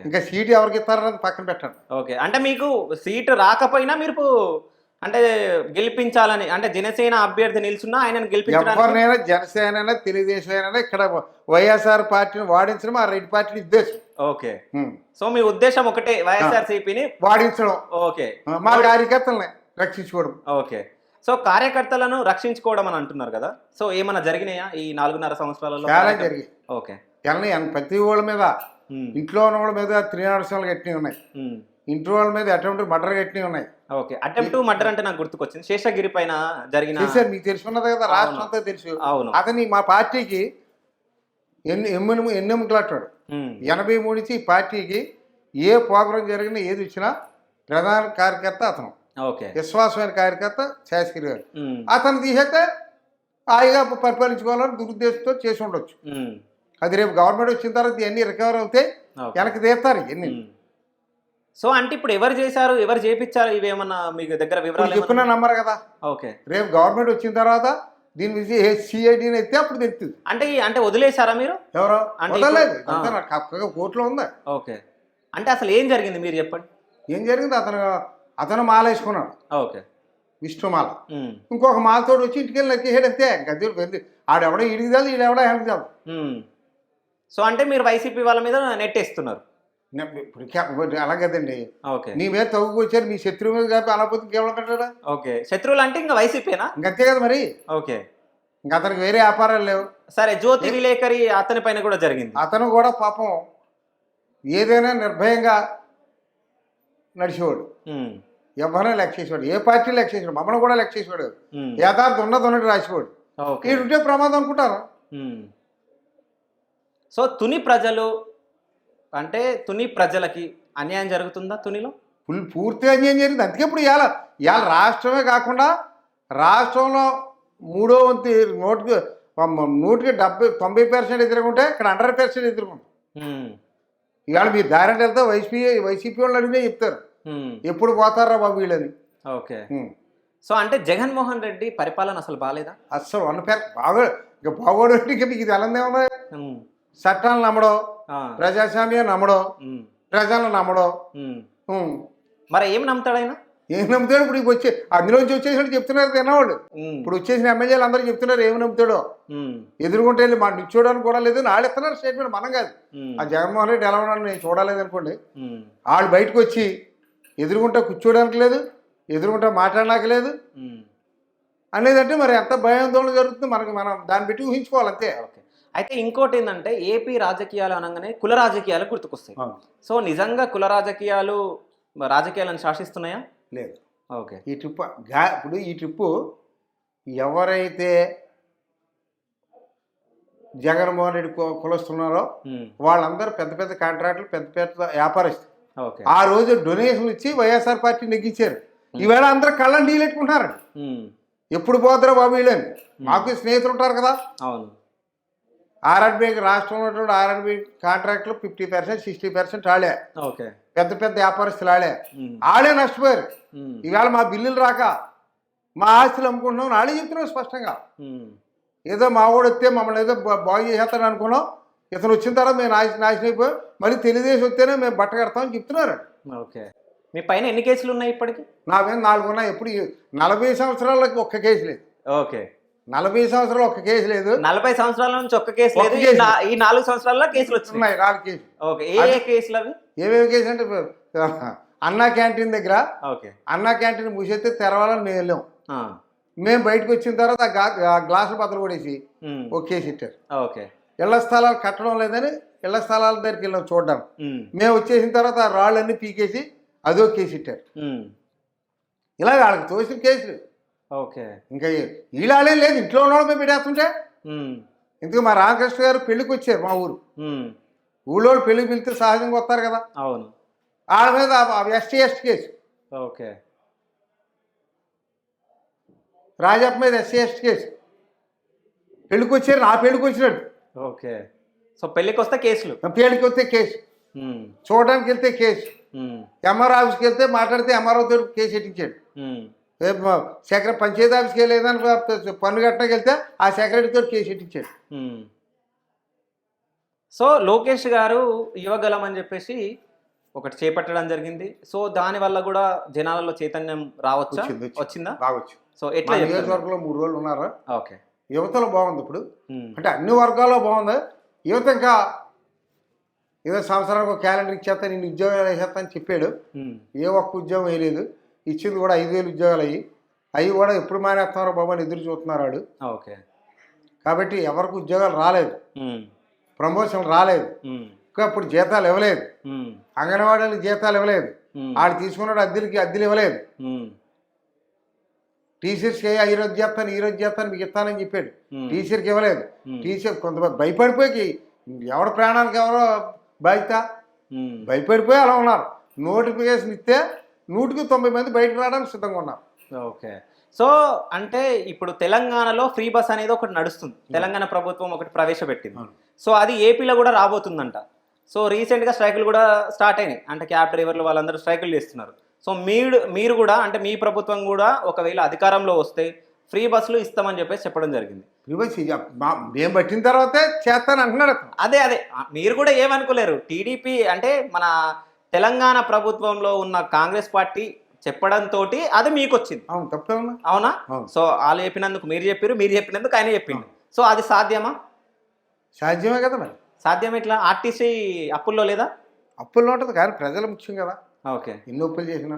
ఇంకా సీటు ఎవరికి ఇస్తారన్నది పక్కన పెట్టండి. ఓకే. అంటే మీకు సీటు రాకపోయినా మీరు అంటే గెలిపించాలని, అంటే జనసేన అభ్యర్థి నిల్చున్నా ఆయన గెలిపించాలని, ఎవరినైనా జనసేన తెలుగుదేశం అయినా ఇక్కడ వైఎస్ఆర్ పార్టీని వాడించడం ఆ రెడ్డి పార్టీ ఉద్దేశం. ఓకే. సో మీ ఉద్దేశం ఒకటే, వైఎస్ఆర్సీపీని వాడించడం. ఓకే. మా కార్యకర్తల్ని రక్షించుకోవడం. ఓకే. సో కార్యకర్తలను రక్షించుకోవడం అని అంటున్నారు కదా, సో ఏమన్నా జరిగినాయా ఈ 4.5 సంవత్సరాలలో? చాలా జరిగాయి. ఓకే. ప్రతి వాళ్ళ మీద, ఇంట్లో ఉన్న వాళ్ళ మీద 3 కట్టినవి ఉన్నాయి. ఇంటర్ వాళ్ళ మీద అటెంప్ట్ మర్డర్ కట్టినవి ఉన్నాయి. ఓకే. అటెంప్ట్ మర్డర్ అంటే నాకు గుర్తుకొచ్చింది. శేషగిరి పైన జరిగిన చేశారు, మీకు తెలుసుకున్నది కదా, రాష్ట్రం అంతా తెలుసు. అవును. అతని మా పార్టీకి ఎన్నెముకలాటాడు. 83 నుంచి ఈ పార్టీకి ఏ ప్రోగ్రాం జరిగినా ఏది వచ్చినా ప్రధాన కార్యకర్త అతను. ఓకే. విశ్వాసమైన కార్యకర్త శాసగిరి గారు. అతను తీసేస్తే హాయిగా పరిపాలించుకోవాలని దురుద్దేశంతో చేసి ఉండొచ్చు. అది రేపు గవర్నమెంట్ వచ్చిన తర్వాత ఇవన్నీ రికవర్ అవుతాయి, వెనక్కి తీస్తారు ఇవన్నీ. సో అంటే ఇప్పుడు ఎవరు చేశారు, ఎవరు చేపించారు, ఇవేమన్నా మీకు దగ్గర వివరాలు చెప్పినా నమ్మరు కదా. ఓకే. రేపు గవర్నమెంట్ వచ్చిన తర్వాత దీని మీద సిఐడిని ఎత్తే అప్పుడు తెలుస్తుంది. అంటే వదిలేశారా మీరు? ఎవరో అంటే వదలలేదు, కోర్టులో ఉందా. ఓకే. అంటే అసలు ఏం జరిగింది మీరు చెప్పండి. ఏం జరిగింది, అతను మాల వేసుకున్నాడు. ఓకే. విష్ణుమాల. ఇంకొక మాలతో వచ్చి ఇంటికి వెళ్ళి నరికేసాడు అంతే. గద్దెలు పెద్ద ఆడెవడో ఇడికి చాలు, ఈడెవడో హెల్ప్ చాలు. సో అంటే మీరు వైసీపీ వాళ్ళ మీద నెట్టేస్తున్నారు ఇప్పుడు అలాగదండి. ఓకే. నీ మీద తగ్గుకొచ్చారు, మీ శత్రువు మీద కాపీ అనకపోతే కేవలం పెట్టాడా. ఓకే. శత్రువులు అంటే ఇంకా వైసీపీనా? ఇంకంతే కదా మరి. ఓకే. ఇంకా అతనికి వేరే వ్యాపారాలు లేవు. సరే, జ్యోతి విలేకరి అతని పైన కూడా జరిగింది. అతను కూడా పాపం ఏదైనా నిర్భయంగా నడిచేవాడు, ఎవరైనా లెక్క చేసేవాడు, ఏ పార్టీ లెక్క చేసేవాడు, మమ్మల్ని కూడా లెక్క చేసేవాడు, యథార్థం ఉన్నది రాసేవాడు. ఈడుంటే ప్రమాదం అనుకుంటారు. సో తుని ప్రజలకి అన్యాయం జరుగుతుందా? తునిలో పూర్తిగా అన్యాయం జరిగింది. అందుకే ఇప్పుడు ఇవాళ రాష్ట్రమే కాకుండా రాష్ట్రంలో 3వ వంతు నూటికి 90% ఎదుర్కొంటే ఇక్కడ 100% ఎదుర్కొంటాం. ఇవాళ మీరు దారంటే వెళ్తే వైసీపీ వాళ్ళు అడిగితే చెప్తారు ఎప్పుడు పోతారా బాబు వీళ్ళని. ఓకే. సో అంటే జగన్మోహన్ రెడ్డి పరిపాలన అసలు బాగాలేదా? అస్సలు బాగా ఇక బాగోడు అంటే ఇక మీకు తెలందేమన్నా చట్టాలను నమ్మడం, ప్రజాస్వామ్యం నమ్మడం, ప్రజలను నమ్మడం. మరి ఏం నమ్ముతాడు ఆయన? ఏం నమ్ముతాడు? ఇప్పుడు వచ్చే అందులోంచి వచ్చేసినట్టు చెప్తున్నారు తిన్నవాళ్ళు. ఇప్పుడు వచ్చేసిన ఎమ్మెల్యేలు అందరూ చెప్తున్నారు ఏమి నమ్ముతాడో. ఎదుర్కొంటే వెళ్ళి మా చూడడానికి కూడా లేదు, వాళ్ళు ఇస్తున్నారు స్టేట్మెంట్, మనం కాదు. ఆ జగన్మోహన్ రెడ్డి ఎలా ఉన్నాడు నేను చూడలేదు అనుకోండి, వాళ్ళు బయటకు వచ్చి ఎదుర్కొంటా కూర్చోడానికి లేదు, ఎదుర్కొంటా మాట్లాడడానికి లేదు అనేదంటే మరి ఎంత భయాందోళన జరుగుతుంది మనం దాన్ని పెట్టి ఊహించుకోవాలి అంతే. ఓకే. అయితే ఇంకోటి ఏంటంటే ఏపీ రాజకీయాలు అనగానే కుల రాజకీయాలు గుర్తుకొస్తాయి. సో నిజంగా కుల రాజకీయాలను శాసిస్తున్నాయా? లేదు. ఓకే. ఇప్పుడు ఈ ట్రిప్పు ఎవరైతే జగన్మోహన్ రెడ్డి కులస్తున్నారో వాళ్ళందరూ పెద్ద పెద్ద కాంట్రాక్టులు, పెద్ద పెద్ద వ్యాపారస్తులు. ఆ రోజు డొనేషన్లు ఇచ్చి వైఎస్ఆర్ పార్టీ నెగ్గించారు. ఈవేళ అందరూ కళ్ళని నీళ్ళెట్టుకుంటున్నారు. ఎప్పుడు పోతారో బాబు వీళ్ళని. మాకు స్నేహితులు ఉంటారు కదా. అవును. ఆర్ఆర్బీకి రాష్ట్రంలో ఉన్నటువంటి ఆర్ఆర్బీ కాంట్రాక్టులు 50%, 60% ఆడే. ఓకే. పెద్ద పెద్ద వ్యాపారస్తులు ఆడే నష్టపోయారు. ఈవేళ మా బిల్లులు రాక మా ఆస్తులు అమ్ముకుంటున్నాం ఆడే చెప్తున్నాం స్పష్టంగా. ఏదో మా వాడు వస్తే మమ్మల్ని ఏదో బాగు చేసేస్తాడు అనుకున్నాం, ఇతను వచ్చిన తర్వాత మేము నాశనం అయిపోయాం, మళ్ళీ తెలుగుదేశం వస్తేనే మేము బట్ట కడతామని చెప్తున్నారు. ఓకే. మీ పైన ఎన్ని కేసులు ఉన్నాయి ఇప్పటికి? నా మీద 4 ఉన్నాయి. ఎప్పుడు 40 సంవత్సరాలకి ఒక్క కేసు లేదు. ఓకే. 40 సంవత్సరాలు ఒక్క కేసు లేదు. 40 సంవత్సరాల నుంచి ఒక్క కేసు లేదు. ఈ 4 సంవత్సరాల్లో కేసులు వచ్చినాయి. 4 కేసులు. ఓకే. ఏ కేసులు అవి? ఏమేమి కేసు అంటే అన్నా క్యాంటీన్ దగ్గర అన్నా క్యాంటీన్ మూసేస్తే తెరవాలని మేము వెళ్ళాం. మేము బయటకు వచ్చిన తర్వాత ఆ గ్లాసులు బద్దలు కొడేసి ఒక కేసు ఇట్టారు. ఓకే. ఇళ్ల స్థలాలు కట్టడం లేదని ఇళ్ల స్థలాల దగ్గరికి వెళ్ళాం చూడడం. మేము వచ్చేసిన తర్వాత ఆ రాళ్ళన్నీ పీకేసి అదో కేసు ఇట్టారు. ఇలాగ వాళ్ళకి తోసిన కేసులు. ఓకే. ఇంకా వీళ్ళే లేదు, ఇంట్లో ఉన్నవాళ్ళు మేము పెట్టేస్తుంటే. ఇందుకు మా రామకృష్ణ గారు పెళ్లికి వచ్చారు మా ఊళ్ళో పెళ్లికి పిలిస్తే సహజంగా వస్తారు కదా. అవును. వాళ్ళ మీద ఎస్టీ కేసు. ఓకే. రాజప్ప మీద ఎస్టీ కేసు. పెళ్లికి వచ్చారు, నా పెళ్లికి వచ్చినట్టు. ఓకే. సో పెళ్లికి వస్తే కేసులు, పెళ్లికి వస్తే కేసు, చూడడానికి వెళ్తే కేసు, ఎంఆర్ ఆఫీస్కి వెళ్తే మాట్లాడితే ఎంఆర్ఓ తోటి కేసు ఎట్టించాడు. పంచాయతీ ఆఫీస్కి వెళ్ళేదని పన్ను కట్టడానికి వెళ్తే ఆ సెక్రటరీతో కేసు ఎట్టించాడు. సో లోకేష్ గారు యువగలం అని చెప్పేసి ఒకటి చేపట్టడం జరిగింది. సో దాని వల్ల కూడా జనాలలో చైతన్యం రావచ్చా? వచ్చిందా? రావచ్చు. సో ఎట్లా నియోజకవర్గంలో 3 రోజులు ఉన్నారా? ఓకే. యువతలో బాగుంది. ఇప్పుడు అంటే అన్ని వర్గాల్లో బాగుంది. యువత ఇంకా ఏదో సంవత్సరానికి ఒక క్యాలెండర్ ఇచ్చేస్తా, నేను ఉద్యోగాలు వేసేస్తా అని చెప్పాడు. ఏ ఒక్క ఉద్యోగం వేయలేదు. ఇచ్చింది కూడా 5,000 ఉద్యోగాలు అవి కూడా ఎప్పుడు మానేస్తున్నారో బాబు అని ఎదురు చూస్తున్నారు వాడు. ఓకే. కాబట్టి ఎవరికి ఉద్యోగాలు రాలేదు, ప్రమోషన్లు రాలేదు, ఇంకా ఇప్పుడు జీతాలు ఇవ్వలేదు, అంగన్వాడీలకు జీతాలు ఇవ్వలేదు, వాళ్ళు తీసుకున్నాడు అద్దెలు ఇవ్వలేదు. టీచర్స్కి ఈరోజు చేస్తాను మీకు ఇస్తానని చెప్పాడు. టీచర్కి ఇవ్వలేదు. టీచర్ కొంతమంది భయపడిపోయి ఎవరి ప్రాణానికి ఎవరో బాధ్యత భయపడిపోయి అలా ఉన్నారు. నోటిఫికేషన్ ఇస్తే 190 మంది బయటకు రావడానికి సిద్ధంగా ఉన్నారు. ఓకే. సో అంటే ఇప్పుడు తెలంగాణలో ఫ్రీ బస్ అనేది ఒకటి నడుస్తుంది, తెలంగాణ ప్రభుత్వం ఒకటి ప్రవేశపెట్టింది. సో అది ఏపీలో కూడా రాబోతుందంట. సో రీసెంట్గా స్ట్రైకులు కూడా స్టార్ట్ అయినాయి, అంటే క్యాబ్ డ్రైవర్లు వాళ్ళందరూ స్ట్రైకులు చేస్తున్నారు. సో మీరు కూడా అంటే మీ ప్రభుత్వం కూడా ఒకవేళ అధికారంలో వస్తే ఫ్రీ బస్సులు ఇస్తామని చెప్పేసి చెప్పడం జరిగింది. ఫ్రీ బస్ మేము పట్టిన తర్వాతే చేస్తాను అంటున్నాడు. అదే మీరు కూడా ఏమనుకోలేరు. టీడీపీ అంటే మన తెలంగాణ ప్రభుత్వంలో ఉన్న కాంగ్రెస్ పార్టీ చెప్పడంతో అది మీకు వచ్చింది. అవును, తప్పేమన్నా? అవునా? సో వాళ్ళు చెప్పినందుకు మీరు చెప్పినందుకు ఆయన చెప్పిండు. సో అది సాధ్యమా? సాధ్యమే కదా మరి. సాధ్యం ఎట్లా? ఆర్టీసీ అప్పుల్లో లేదా? అప్పుల్లో ఉంటుంది కానీ ప్రజలు ముఖ్యం కదా. ఓకే. ఎన్ని అప్పులు చేసినా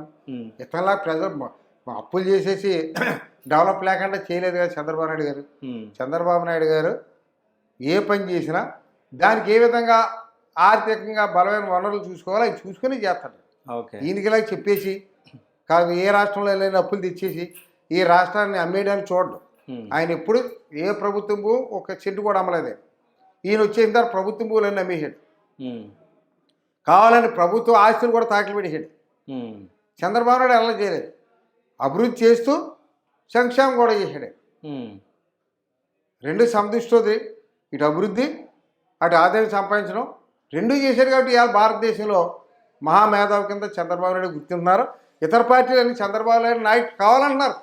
ఇతరులా ప్రజలు అప్పులు చేసేసి డెవలప్ లేకుండా చేయలేదు కదా చంద్రబాబు నాయుడు గారు. చంద్రబాబు నాయుడు గారు ఏ పని చేసినా దానికి ఏ విధంగా ఆర్థికంగా బలమైన వనరులు చూసుకోవాలో అవి చూసుకొని చేస్తాడు. ఓకే. ఈయనకిలా చెప్పేసి కాదు ఏ రాష్ట్రంలో లేని అప్పులు తెచ్చేసి ఈ రాష్ట్రాన్ని అమ్మేయడానికి చూడడం. ఆయన ఎప్పుడు ఏ ప్రభుత్వం ఒక చెట్టు కూడా అమ్మలేదే. ఈయన వచ్చేసిన తర్వాత ప్రభుత్వం భూములన్నీ అమ్మేసాడు. కావాలని ప్రభుత్వ ఆస్తులు కూడా తాకలు పెట్టేసాడు. చంద్రబాబు నాయుడు అలా చేయలేదు. అభివృద్ధి చేస్తూ సంక్షేమం కూడా చేశాడు. రెండు సమదృష్టి, ఇటు అభివృద్ధి అటు ఆదాయం సంపాదించడం రెండూ చేశాడు. కాబట్టి ఇవాళ భారతదేశంలో మహామేధావి కింద చంద్రబాబు నాయుడు గుర్తిస్తున్నారు. ఇతర పార్టీలన్నీ చంద్రబాబు నాయుడు నాయకుడు కావాలంటున్నారు.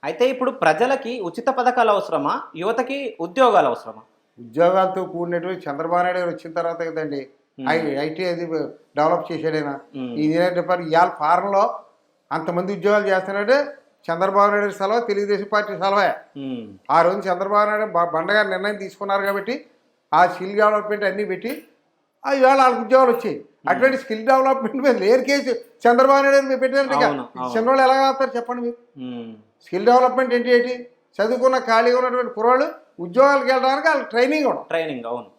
అయితే ఇప్పుడు ప్రజలకి ఉచిత పథకాలు అవసరమా, యువతకి ఉద్యోగాలు అవసరమా? ఉద్యోగాలతో కూడినటువంటి చంద్రబాబు నాయుడు గారు వచ్చిన తర్వాత కదండి ఐటీ అది డెవలప్ చేశాడైనా. ఇంజనీరింగ్ డిపార్ట్మెంట్ ఇవాళ ఫారెన్లో అంతమంది ఉద్యోగాలు చేస్తున్నాడే చంద్రబాబు నాయుడు సెలవు, తెలుగుదేశం పార్టీ సెలవే. ఆ రోజు చంద్రబాబు నాయుడు బండగా నిర్ణయం తీసుకున్నారు కాబట్టి ఆ స్కిల్ డెవలప్మెంట్ అన్నీ పెట్టి ఇవాళ వాళ్ళకి ఉద్యోగాలు వచ్చాయి. అటువంటి స్కిల్ డెవలప్మెంట్ మీద లేరు కేసు చంద్రబాబు నాయుడు మీరు పెట్టారంటే చిన్నవాళ్ళు ఎలా అవుతారు చెప్పండి మీరు. స్కిల్ డెవలప్మెంట్ ఏంటి? చదువుకున్న ఖాళీగా ఉన్నటువంటి కుర్రాళ్ళు ఉద్యోగాలకు వెళ్ళడానికి వాళ్ళకి ట్రైనింగ్ అవును.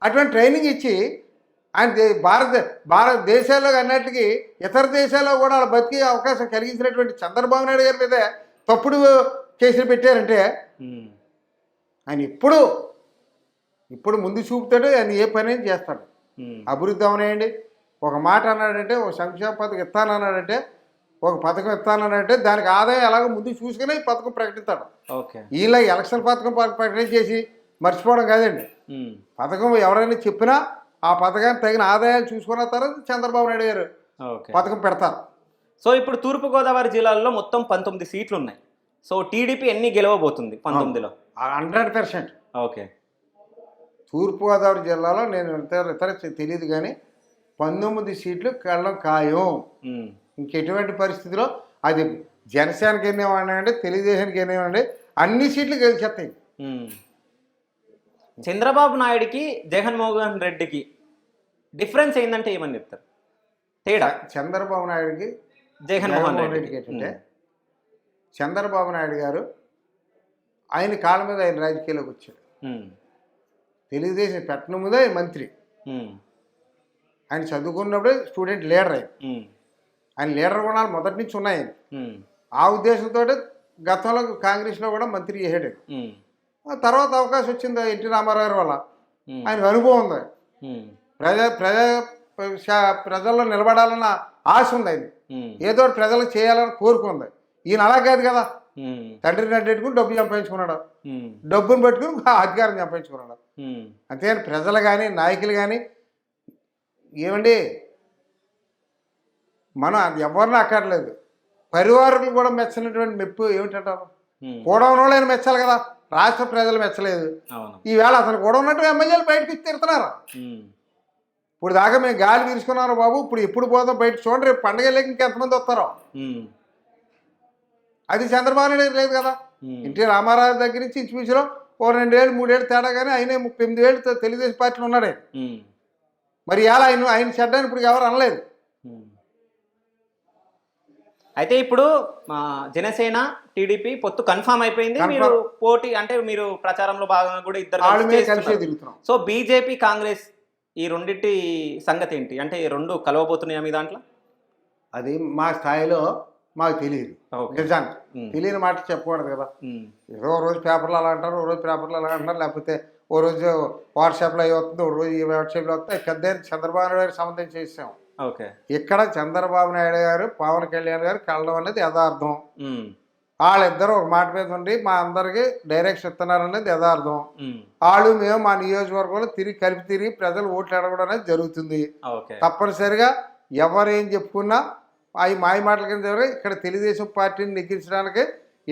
అటువంటి ట్రైనింగ్ ఇచ్చి ఆయన భారతదేశాల్లో అన్నిటికీ ఇతర దేశాల్లో కూడా వాళ్ళు బతికే అవకాశం కలిగించినటువంటి చంద్రబాబు నాయుడు గారి మీద తప్పుడు కేసులు పెట్టారంటే ఆయన ఇప్పుడు ముందు చూపుతాడు. ఆయన ఏ పని చేస్తాడు. అభివృద్ధి అవనేయండి. ఒక మాట అన్నాడంటే, ఒక సంక్షేమ పథకం ఇస్తానన్నాడంటే, ఒక పథకం ఇస్తానన్నాడంటే దానికి ఆదాయం ఎలాగో ముందు చూసుకుని ఈ పథకం ప్రకటిస్తాడు. ఇలా ఎలక్షన్ పథకం ప్రకటించేసి మర్చిపోవడం కాదండి. పథకం ఎవరైనా చెప్పినా ఆ పథకానికి తగిన ఆదాయాలు చూసుకున్న తర్వాత చంద్రబాబు నాయుడు గారు పథకం పెడతారు. సో ఇప్పుడు తూర్పుగోదావరి జిల్లాలో మొత్తం 19 సీట్లు ఉన్నాయి. సో టీడీపీ ఎన్ని గెలవబోతుంది 19లో? 100%. ఓకే. తూర్పుగోదావరి జిల్లాలో నేను ఇతర తెలియదు కానీ 19 సీట్లు కేవలం ఖాయం. ఇంకెటువంటి పరిస్థితిలో అది జనసేనకి ఎన్నేమండి, తెలుగుదేశానికి ఎన్నేమండి, అన్ని సీట్లు గెలిచేస్తాయి. చంద్రబాబు నాయుడికి జగన్మోహన్ రెడ్డికి డిఫరెన్స్ ఏంటంటే ఏమని చెప్తారు? తేడా చంద్రబాబు నాయుడికి జగన్మోహన్ రెడ్డికి ఏంటంటే, చంద్రబాబు నాయుడు గారు ఆయన కాళ్ళ మీద ఆయన రాజకీయాల్లోకి వచ్చాడు. తెలుగుదేశం పెట్టిన ముందే మంత్రి. ఆయన చదువుకున్నప్పుడే స్టూడెంట్ లీడర్ ఆయన లీడర్ గుణాలు మొదటి నుంచి ఉన్నాయి. ఆ ఉద్దేశంతో గతంలో కాంగ్రెస్లో కూడా మంత్రి చేసాడు. తర్వాత అవకాశం వచ్చింది ఎన్టీ రామారావు గారి వల్ల. ఆయనకు అనుభవం ఉంది. ప్రజల్లో నిలబడాలన్న ఆశ ఉంది. ఆయన ఏదో ప్రజలకు చేయాలని కోరుకుంది. ఈయన అలా కాదు కదా. తండ్రిని అడ్డెట్టుకుని డబ్బు సంపాదించుకున్నాడు. డబ్బును పెట్టుకుని అధికారం సంపాదించుకున్నాడు. అంతేగాని ప్రజలు కానీ నాయకులు కానీ ఏమండి మనం అది ఎవరిని అక్కర్లేదు. పరివారులు కూడా మెచ్చనటువంటి మెప్పు ఏమిటంటారు? కూడా ఉన్నోళ్ళని మెచ్చాలి కదా. రాష్ట్ర ప్రజలు మెచ్చలేదు. ఈవేళ అతను కూడా ఉన్నట్టు ఎమ్మెల్యేలు బయటకు ఇచ్చి తిడుతున్నారు. ఇప్పుడు దాకా మేము గాలి తీసుకున్నాను బాబు, ఇప్పుడు ఎప్పుడు పోదాం బయట చూడండి, రేపు పండగ లేక ఇంకెంతమంది వస్తారో. అది చంద్రబాబు నాయుడు లేదు కదా. ఎన్టీ రామారావు దగ్గర నుంచి ఇంచుమించులో 2 ఏళ్ళు 3 ఏళ్ళు తేడా కానీ ఆయన 38 ఏళ్ళు తెలుగుదేశం పార్టీలో ఉన్నాడే. మరి ఇలా ఆయన చెడ్డాన్ని ఇప్పుడు ఎవరు అనలేదు. అయితే ఇప్పుడు జనసేన టీడీపీ పొత్తు కన్ఫర్మ్ అయిపోయింది. మీరు పోటీ అంటే మీరు ప్రచారంలో భాగంగా కూడా ఇద్దరు కలిసి తిరుగుతున్నాం. సో బీజేపీ కాంగ్రెస్ ఈ రెండిటి సంగతి ఏంటి? అంటే ఈ రెండు కలవబోతున్నాయా మీ దాంట్లో? అది మా స్థాయిలో మాకు తెలియదు. ఓకే. నిజానికి ఉమ్, తెలియని మాట చెప్పకూడదు కదా. ఉమ్, ఏదో ఓ రోజు పేపర్లో అలా అంటారు, ఓ రోజు పేపర్లో అలా అంటారు, లేకపోతే ఓ రోజు వాట్సాప్లో అవి వస్తుంది, ఓ రోజు ఈ వాట్సాప్లో వస్తాయి. పెద్ద చంద్రబాబు నాయుడు గారికి సంబంధించి చేసాం. ఓకే. ఇక్కడ చంద్రబాబు నాయుడు గారు పవన్ కళ్యాణ్ గారు కలడం అనేది యథార్థం. ఉమ్, వాళ్ళిద్దరూ ఒక మాట మీద ఉండి మా అందరికీ డైరెక్షన్ ఇస్తున్నారనేది యథార్థం. ఉమ్, వాళ్ళు మేము మా నియోజకవర్గంలో తిరిగి ప్రజలు ఓట్లు అడగడం అనేది జరుగుతుంది. ఓకే. తప్పనిసరిగా ఎవరేం చెప్పుకున్నా అవి మాయ మాటల కింద ఎవరు ఇక్కడ తెలుగుదేశం పార్టీని నెగ్గించడానికి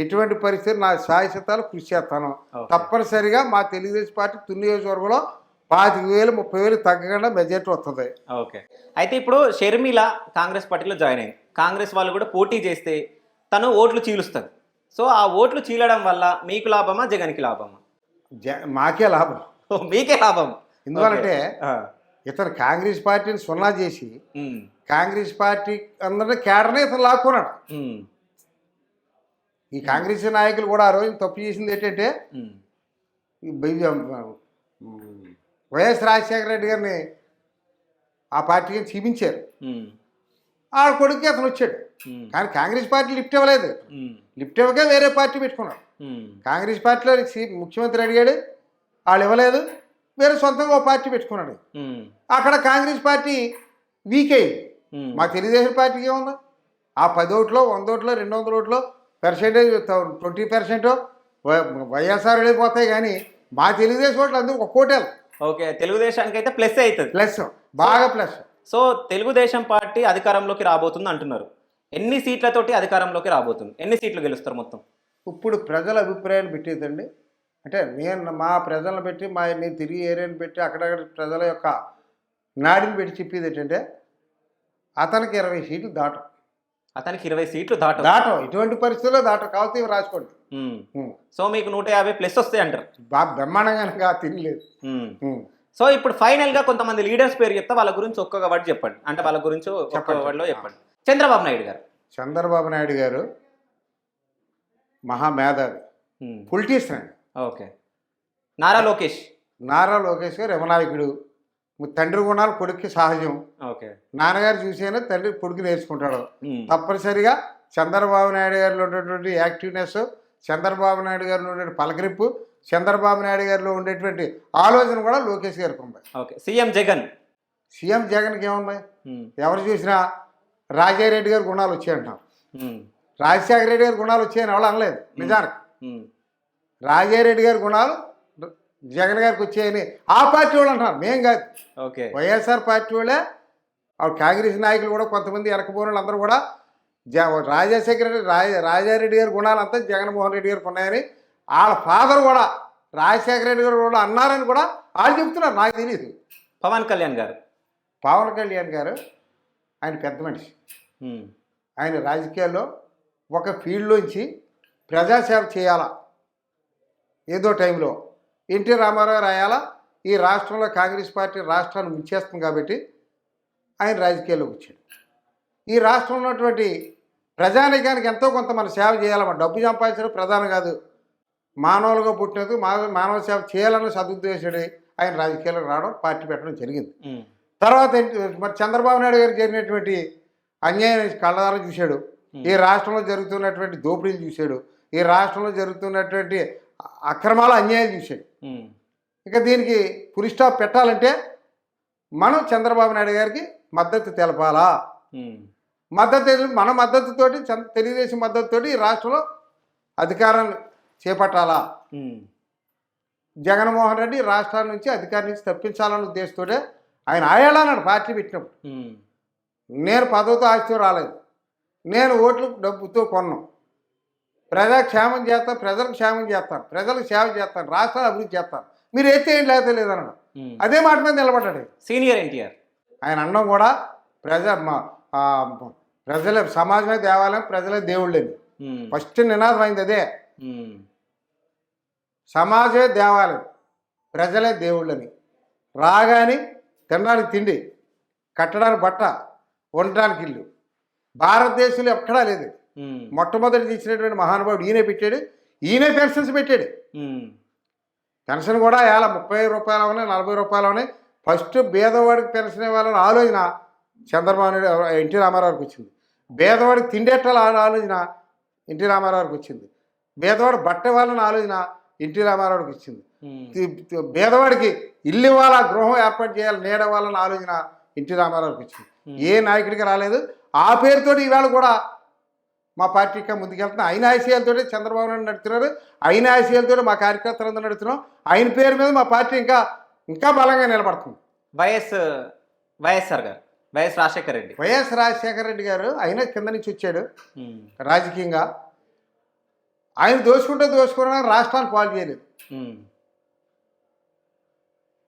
ఎటువంటి పరిస్థితి నా శాశ్వతాలు కృషి చేస్తాను. ఓకే. తప్పనిసరిగా మా తెలుగుదేశం పార్టీ తుని నియోజకవర్గంలో 25,000 30,000 తగ్గకుండా మెజార్టీ వస్తుంది. ఓకే. అయితే ఇప్పుడు షర్మిల కాంగ్రెస్ పార్టీలో జాయిన్ అయింది. కాంగ్రెస్ వాళ్ళు కూడా పోటీ చేస్తే తను ఓట్లు చీలుస్తుంది. సో ఆ ఓట్లు చీలడం వల్ల మీకు లాభమా, జగన్కి లాభమా? మాకే లాభం. ఓ, మీకే లాభం. ఎందుకంటే ఆ, ఇతను కాంగ్రెస్ పార్టీని సున్నా చేసి ఉమ్, కాంగ్రెస్ పార్టీ అందరినీ కేడనే ఇతను లాక్కున్నాడు. ఉమ్, ఈ కాంగ్రెస్ నాయకులు కూడా ఆ రోజు తప్పు చేసింది ఏంటంటే ఉమ్, ఈ వైఎస్ రాజశేఖర రెడ్డి గారిని ఆ పార్టీకి చూపించారు. ఉమ్, ఆ కొడుకు అతను వచ్చాడు. ఉమ్, కానీ కాంగ్రెస్ పార్టీ లిఫ్ట్ ఇవ్వలేదు. ఉమ్, లిఫ్ట్ ఇవ్వకే వేరే పార్టీ పెట్టుకున్నాడు. ఉమ్, కాంగ్రెస్ పార్టీలో ముఖ్యమంత్రి అడిగాడు, వాళ్ళు ఇవ్వలేదు, వేరే సొంతంగా ఒక పార్టీ పెట్టుకున్నాడు. ఉమ్, అక్కడ కాంగ్రెస్ పార్టీ వీక్ అయింది. ఉమ్, మా తెలుగుదేశం పార్టీకి ఏముంది? ఆ 10 ఓట్లో 100 ఓట్లో 200 ఓట్లో పర్సెంటేజ్ 20% వైఎస్ఆర్ వెళ్ళిపోతాయి. కానీ మా తెలుగుదేశం ఓట్లు అందరూ ఒక కోటేలు ఓకే. తెలుగుదేశానికి అయితే ప్లస్ అవుతుంది. ప్లస్, బాగా ప్లస్. సో తెలుగుదేశం పార్టీ అధికారంలోకి రాబోతుంది అంటున్నారు. ఎన్ని సీట్లతోటి అధికారంలోకి రాబోతుంది? ఎన్ని సీట్లు గెలుస్తారు మొత్తం? ఇప్పుడు ప్రజల అభిప్రాయాన్ని పెట్టేదండి. అంటే నేను మా ప్రజలను పెట్టి నేను తిరిగి ఏరియాని పెట్టి అక్కడక్కడ ప్రజల యొక్క నాడిని పెట్టి చెప్పేది ఏంటంటే అతనికి 20 సీట్లు దాటం. అతనికి 20 సీట్లు దాటం. ఇటువంటి పరిస్థితుల్లో దాటం. కావచ్చు ఇవి రాసుకోండి. సో మీకు 150 ప్లస్ వస్తాయి అంటారు. బాగా బ్రహ్మాండంగా తినలేదు. సో ఇప్పుడు ఫైనల్ గా కొంతమంది లీడర్స్ పేరు చెప్తా, వాళ్ళ గురించి ఒక్కొక్క వర్డ్ చెప్పండి. అంటే వాళ్ళ గురించి ఒక్కొక్క వర్డ్లో చెప్పండి. చంద్రబాబు నాయుడు గారు. చంద్రబాబు నాయుడు గారు మహామేధావి, పొలిటీషియన్ అండి. ఓకే. నారా లోకేష్. నారా లోకేష్ గారు యమనాయకుడు. తండ్రి గుణాలు కొడుక్కి సహజం. ఓకే. నాన్నగారు చూసేనా తండ్రి కొడుకు నేర్చుకుంటాడు. తప్పనిసరిగా చంద్రబాబు నాయుడు గారిలో ఉన్నటువంటి యాక్టివ్నెస్, చంద్రబాబు నాయుడు గారిలో ఉండే పలకరింపు, చంద్రబాబు నాయుడు గారిలో ఉండేటువంటి ఆలోచన కూడా లోకేష్ గారికి ఉంది. ఓకే. సీఎం జగన్. సీఎం జగన్కి ఏముంది? ఎవరు చూసినా రాజారెడ్డి గారి గుణాలు వచ్చాయంటున్నారు. రాజశేఖర రెడ్డి గారి గుణాలు వచ్చాయని ఎవరు అనలేదు. నిజానికి రాజారెడ్డి గారి గుణాలు జగన్ గారికి వచ్చాయని ఆ పార్టీ వాళ్ళు అంటున్నారు, మేం కాదు. ఓకే. వైఎస్ఆర్ పార్టీ వాళ్ళే, కాంగ్రెస్ నాయకులు కూడా కొంతమంది వెనకపోయిన వాళ్ళు అందరూ కూడా రాజారెడ్డి గారి గుణాలంతా జగన్మోహన్ రెడ్డి గారికి ఉన్నాయని, వాళ్ళ ఫాదర్ కూడా రాజశేఖర రెడ్డి గారు కూడా అన్నారని కూడా వాళ్ళు చెప్తున్నారు. నాకు తెలియదు. పవన్ కళ్యాణ్ గారు. పవన్ కళ్యాణ్ గారు ఆయన పెద్ద మనిషి. ఆయన రాజకీయాల్లో ఒక ఫీల్డ్లోంచి ప్రజాసేవ చేయాలా, ఏదో టైంలో ఎన్టీ రామారావు రాయాలా, ఈ రాష్ట్రంలో కాంగ్రెస్ పార్టీ రాష్ట్రాన్ని ముంచేస్తుంది కాబట్టి ఆయన రాజకీయాల్లోకి వచ్చాడు. ఈ రాష్ట్రంలో ఉన్నటువంటి ప్రజానికానికి ఎంతో కొంత మన సేవ చేయాలన్నమాట. డబ్బు సంపాదించడం ప్రధానం కాదు, మానవులుగా పుట్టినందుకు మానవ సేవ చేయాలన్న సదుద్దేశుడి ఆయన రాజకీయాలకు రావడం, పార్టీ పెట్టడం జరిగింది. తర్వాత మరి చంద్రబాబు నాయుడు గారికి జరిగినటువంటి అన్యాయం కళ్ళదారం చూశాడు. ఈ రాష్ట్రంలో జరుగుతున్నటువంటి దోపిడీలు చూశాడు. ఈ రాష్ట్రంలో జరుగుతున్నటువంటి అక్రమాల అన్యాయం చూశాడు. ఇక దీనికి ఫుల్ స్టాప్ పెట్టాలంటే మనం చంద్రబాబు నాయుడు గారికి మద్దతు తెలపాలా. మన మద్దతుతోటి తెలుగుదేశం మద్దతుతోటి ఈ రాష్ట్రంలో అధికారాన్ని చేపట్టాలా. జగన్మోహన్ రెడ్డి రాష్ట్రాల నుంచి అధికారం నుంచి తప్పించాలన్న ఉద్దేశంతో ఆయన ఆయాలన్నాడు పార్టీ పెట్టినప్పుడు. నేను పదవితో ఆస్తితో రాలేదు, నేను ఓట్లు డబ్బుతో కొన్నాను, ప్రజాక్షేమం చేస్తాను, ప్రజలకు క్షేమం చేస్తాను, ప్రజలకు సేవ చేస్తాను, రాష్ట్రాలు అభివృద్ధి చేస్తాను, మీరు ఎత్తే ఏం లేకపోతే లేదన్నాడు. అదే మాట మీద నిలబడ్డాడు సీనియర్ ఎన్టీఆర్. ఆయన అన్నం కూడా ప్రజల సమాజమే దేవాలయం, ప్రజలే దేవుళ్ళని ఫస్ట్ నినాదం అయింది అదే. సమాజమే దేవాలయం, ప్రజలే దేవుళ్ళని. రాగాని తినడానికి తిండి, కట్టడానికి బట్ట, ఉండడానికి ఇల్లు భారతదేశంలో ఎక్కడా లేదు. మొట్టమొదటి తీసినటువంటి మహానుభావుడు ఈయనే పెట్టాడు. ఈయనే పెన్షన్స్ పెట్టాడు. పెన్షన్ కూడా ఎలా 30 రూపాయలు ఉన్నాయి, 40 రూపాయలు ఉన్నాయి. ఫస్ట్ పేదవాడికి పెన్షన్ ఇవ్వాలని ఆలోచన చంద్రబాబు నాయుడు ఎన్టీ రామారావుకి వచ్చింది. పేదవాడికి తిండేట్టాల ఆలోచన ఎన్టీ రామారావుకి వచ్చింది. పేదవాడు బట్ట ఇవ్వాలని ఆలోచన ఎన్టీ రామారావుకి వచ్చింది. పేదవాడికి ఇల్లు ఇవ్వాలా, గృహం ఏర్పాటు చేయాలి, నీడ ఇవ్వాలని ఆలోచన ఎన్టీ రామారావుకి వచ్చింది. ఏ నాయకుడికి రాలేదు. ఆ పేరుతో ఈవేళ కూడా మా పార్టీకి ముందుకెళ్తున్నాం. ఆయన ఆశయాలతో చంద్రబాబు నాయుడు నడుతున్నారు. ఆయన ఆశయాలతో మా కార్యకర్తలందరూ నడుస్తున్నాం. ఆయన పేరు మీద మా పార్టీ ఇంకా బలంగా నిలబడుతుంది. వైఎస్ఆర్ గారు, వైఎస్ రాజశేఖర రెడ్డి గారు ఆయన కింద నుంచి వచ్చాడు రాజకీయంగా. ఆయన దోచుకున్నా రాష్ట్రాన్ని పాలు చేయలేదు.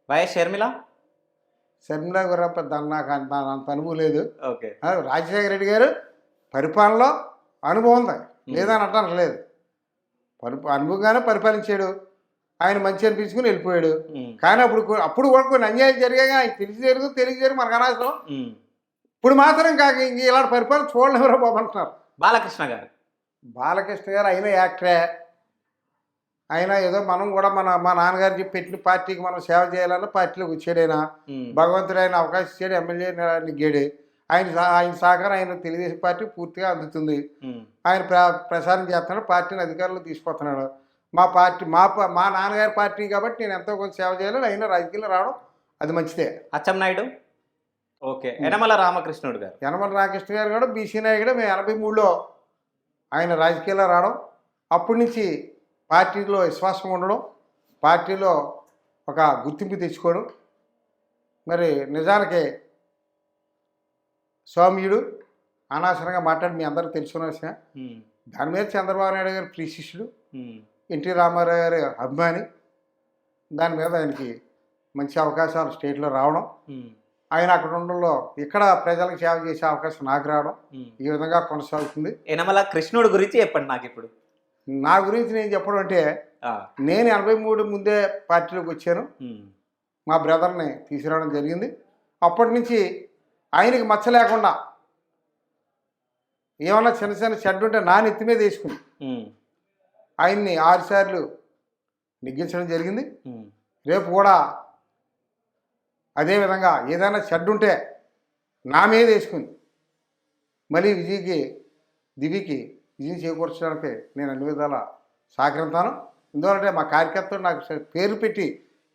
వైఎస్ షర్మిల గారు పెద్ద నాకు అంత అనుభవం లేదు. ఓకే. రాజశేఖర రెడ్డి గారు పరిపాలనలో అనుభవం ఉంది, లేదని అంటాను లేదు. అనుభవంగానే పరిపాలించాడు. ఆయన మంచి అనిపించుకుని వెళ్ళిపోయాడు. కానీ అప్పుడు కూడా కొన్ని అన్యాయం జరిగాక ఆయన తెలియజేరు మనకు అనవసరం. ఇప్పుడు మాత్రం కాక ఇంక ఇలాంటి పరిపాలన చూడలేమో బాబు అంటున్నారు. బాలకృష్ణ గారు అయినా యాక్టరే. అయినా ఏదో మనం కూడా మా నాన్నగారు చెప్పి పెట్టిన పార్టీకి మనం సేవ చేయాలన్న పార్టీలోకి వచ్చాడైనా. భగవంతుడు ఆయన అవకాశం ఇచ్చాడు, ఎమ్మెల్యే నెగ్గాడు. ఆయన సహకారం ఆయన తెలుగుదేశం పార్టీ పూర్తిగా అందుతుంది. ఆయన ప్రసారం చేస్తున్నాడు, పార్టీని అధికారంలో తీసుకొస్తున్నాడు. మా పార్టీ మా నాన్నగారి పార్టీ కాబట్టి నేను ఎంతో కొంత సేవ చేయాలని అయినా రాజకీయాల్లో రావడం అది మంచిదే. అచ్చెన్నాయుడు ఓకే. యనమల రామకృష్ణ గారు కూడా బీసీ నాయకుడు. మేము 83లో ఆయన రాజకీయాల్లో రావడం, అప్పటి నుంచి పార్టీలో విశ్వాసం ఉండడం, పార్టీలో ఒక గుర్తింపు తెచ్చుకోవడం. మరి నిజానికి సౌమ్యుడు అనవసరంగా మాట్లాడి మీ అందరూ తెలుసుకున్న విషయం. దాని మీద చంద్రబాబు నాయుడు గారు ప్రియ శిష్యుడు, ఎన్టీ రామారావు గారి అభిమాని. దాని మీద ఆయనకి మంచి అవకాశాలు స్టేట్లో రావడం, ఆయన అక్కడ ఉండడంలో ఇక్కడ ప్రజలకు సేవ చేసే అవకాశం నాకు రావడం ఈ విధంగా కొనసాగుతుంది. యనమల కృష్ణుడు గురించి చెప్పండి నాకు. ఇప్పుడు నా గురించి నేను చెప్పడం అంటే, నేను 83 ముందే పార్టీలోకి వచ్చాను. మా బ్రదర్ని తీసుకురావడం జరిగింది. అప్పటి నుంచి ఆయనకి మచ్చ లేకుండా ఏమన్నా చిన్న చెడ్డ ఉంటే నా నెత్తి మీద వేసుకుని ఆయన్ని 6 సార్లు నెగ్గించడం జరిగింది. రేపు కూడా అదేవిధంగా ఏదైనా చెడ్డుంటే నా మీద వేసుకుని మళ్ళీ దివికి విజయం చేకూర్చడానికి నేను అన్ని విధాలా సహకరిస్తాను. ఎందుకంటే మా కార్యకర్తలు నాకు పేరు పెట్టి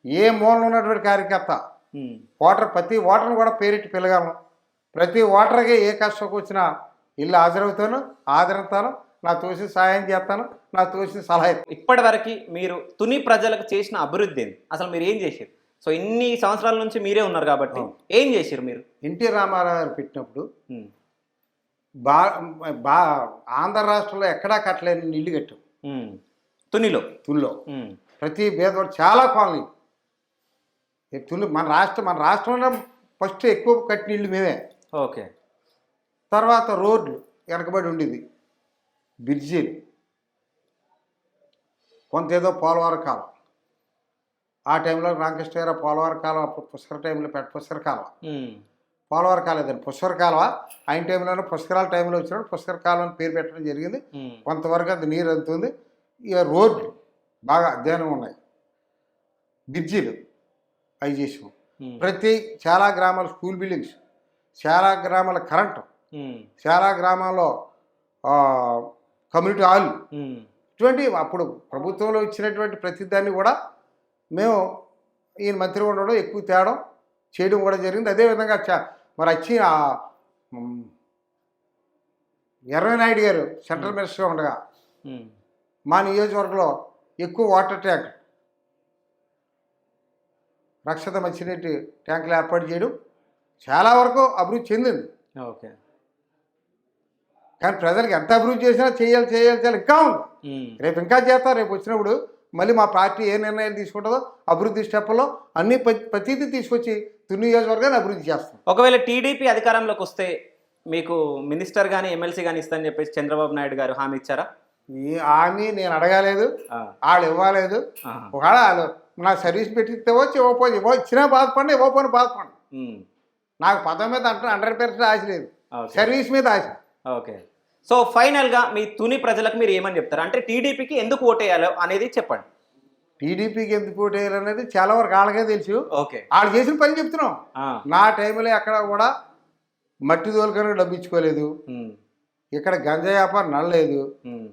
ఏ మూలలో ఉన్నటువంటి కార్యకర్త ప్రతి ఓటర్ని కూడా పేరెట్టి పిలగలను. ప్రతి ఓటర్కి ఏ కష్టం వచ్చినా ఇల్లు హాజరవుతాను, ఆదరిస్తాను, నా తోసిన సహాయం చేస్తాను, నా తోసిన సలహా. ఇప్పటి వరకు మీరు తుని ప్రజలకు చేసిన అభివృద్ధి ఏంది? అసలు మీరు ఏం చేశారు? సో ఇన్ని సంవత్సరాల నుంచి మీరే ఉన్నారు కాబట్టి ఏం చేశారు మీరు? ఎన్టీ రామారావు గారు పెట్టినప్పుడు ఆంధ్ర రాష్ట్రంలో ఎక్కడా కట్టలేని ఇల్లు కట్టాం. తునిలో ప్రతి పేదవాడు చాలా కాలనీ మన రాష్ట్రంలో ఫస్ట్ ఎక్కువ కట్టిన ఇల్లు మేమే. ఓకే. తర్వాత రోడ్లు వెనకబడి ఉండేది, బ్రిడ్జీలు, కొంత ఏదో పోలవరం కాలం. ఆ టైంలో రామకృష్ణ గారు పోలవరం కాలం, అప్పుడు పుష్కర టైంలో పుష్కర కాలం, పోలవరం కాలేదండి పుష్కర కాలువ. ఆయన టైంలోనే పుష్కరాల టైంలో వచ్చినప్పుడు పుష్కర కాలం అని పేరు పెట్టడం జరిగింది. కొంతవరకు అది నీరు అందుతుంది. ఇక రోడ్లు బాగా అధ్యయనం ఉన్నాయి, బ్రిడ్జీలు అవి చేసాం. చాలా గ్రామాల స్కూల్ బిల్డింగ్స్, చాలా గ్రామాల కరెంటు, చాలా గ్రామాల్లో కమ్యూనిటీ హాల్, ఇటువంటి అప్పుడు ప్రభుత్వంలో ఇచ్చినటువంటి ప్రతి దాన్ని కూడా మేము ఈయన మంత్రి ఉండడం ఎక్కువ తేడం చేయడం కూడా జరిగింది. అదేవిధంగా మరి వచ్చి ఎర్రనాయుడు గారు సెంట్రల్ మినిస్టర్గా ఉండగా మా నియోజకవర్గంలో ఎక్కువ వాటర్ ట్యాంక్, రక్షిత మంచినీటి ట్యాంకులు ఏర్పాటు చేయడం చాలా వరకు అభివృద్ధి చెందింది. ఓకే. కానీ ప్రజలకు ఎంత అభివృద్ధి చేసినా చేయాలి ఇంకా ఉంది. రేపు ఇంకా చేస్తారు. రేపు వచ్చినప్పుడు మళ్ళీ మా పార్టీ ఏ నిర్ణయాలు తీసుకుంటుందో అభివృద్ధి స్టెప్లో అన్ని ప్రతిదీ తీసుకొచ్చి తుని నియోజకవర్గాన్ని అభివృద్ధి చేస్తాం. ఒకవేళ టీడీపీ అధికారంలోకి వస్తే మీకు మినిస్టర్ కానీ ఎమ్మెల్సీ కానీ ఇస్తారని చెప్పేసి చంద్రబాబు నాయుడు గారు హామీ ఇచ్చారా? ఈ హామీ నేను అడగలేదు, వాళ్ళు ఇవ్వలేదు. ఒకవేళ వాళ్ళు నా సర్వీస్ పెట్టిస్తే వచ్చి ఇచ్చినా బాధపడి, ఇవ్వకపోయినా బాధపడి. నాకు పదం మీద 100% ఆశ లేదు, సర్వీస్ మీద ఆశ. ఓకే. సో ఫైనల్గా మీ తుని ప్రజలకు మీరు ఏమని చెప్తారు? అంటే టీడీపీకి ఎందుకు ఓటేయాలో అనేది చెప్పండి. టీడీపీకి ఎందుకు ఓటు వేయాలనేది చాలా వరకు వాళ్ళకే తెలుసు. ఓకే. వాళ్ళు చేసిన పని చెప్తున్నాం. ఆ. నా టైంలో ఎక్కడ కూడా మట్టి తోలుకని డబ్బు ఇచ్చుకోలేదు, ఉమ్. ఇక్కడ గంజా వ్యాపారం నడలేదు, ఉమ్.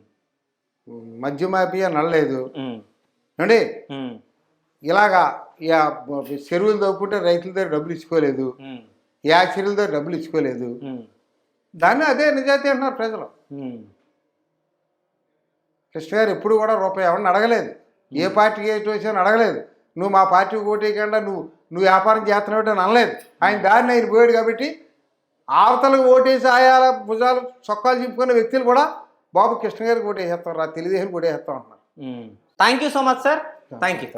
మద్య మాఫియా నడలేదు ఉమ్. అండి. ఉమ్. ఇలాగా చెరువులు తవ్వుకుంటే రైతుల దగ్గర డబ్బులు ఇచ్చుకోలేదు, ఉమ్. యాచరీల దగ్గర డబ్బులు ఇచ్చుకోలేదు. ఉమ్. దాన్ని అదే నిజాయితీ అంటున్నారు ప్రజలు. ఉమ్. కృష్ణ గారు ఎప్పుడు కూడా రూపాయి ఎవరిని అడగలేదు, ఏ పార్టీకి ఏటి వచ్చాని అడగలేదు. నువ్వు మా పార్టీకి ఓటేయకుండా నువ్వు వ్యాపారం చేస్తున్నావు అని అనలేదు. ఆయన దారిని ఆయన పోయాడు కాబట్టి అవతలకు ఓటేసి ఆయాల భుజాలు చొక్కాలు చింపుకునే వ్యక్తులు కూడా బాబు కృష్ణ గారికి ఓటేసేస్తాం, తెలుగుదేశం ఓటేసేస్తాం అంటున్నారు. Thank you so much sir. Thank you.